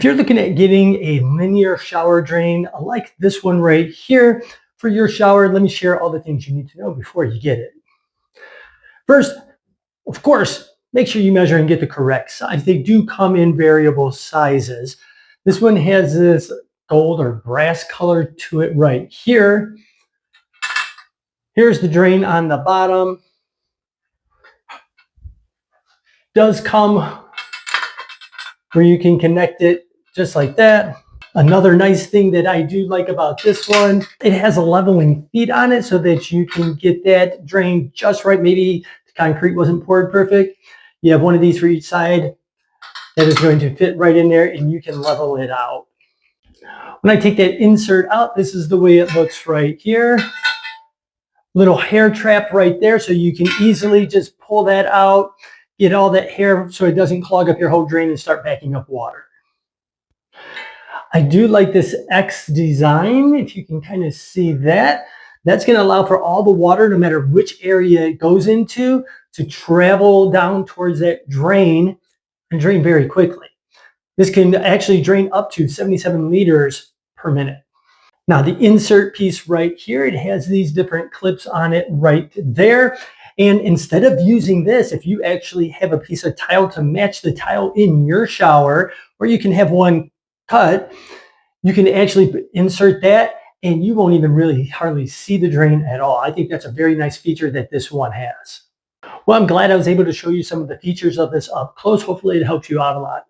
If you're looking at getting a linear shower drain like this one right here for your shower, let me share all the things you need to know before you get it. First, of course, make sure you measure and get the correct size. They do come in variable sizes. This one has this gold or brass color to it right here. Here's the drain on the bottom. Does come where you can connect it just like that. Another nice thing that I do like about this one, it has a leveling feet on it so that you can get that drain just right. Maybe the concrete wasn't poured perfect. You have one of these for each side that is going to fit right in there and you can level it out. When I take that insert out, this is the way it looks right here. Little hair trap right there so you can easily just pull that out, get all that hair so it doesn't clog up your whole drain and start backing up water. I do like this X design, if you can kind of see that. That's going to allow for all the water, no matter which area it goes into, to travel down towards that drain and drain very quickly. This can actually drain up to 77 liters per minute. Now the insert piece right here, it has these different clips on it right there. And instead of using this, if you actually have a piece of tile to match the tile in your shower, or you can have one cut, you can actually insert that and you won't even really hardly see the drain at all. I think that's a very nice feature that this one has. Well, I'm glad I was able to show you some of the features of this up close. Hopefully it helps you out a lot.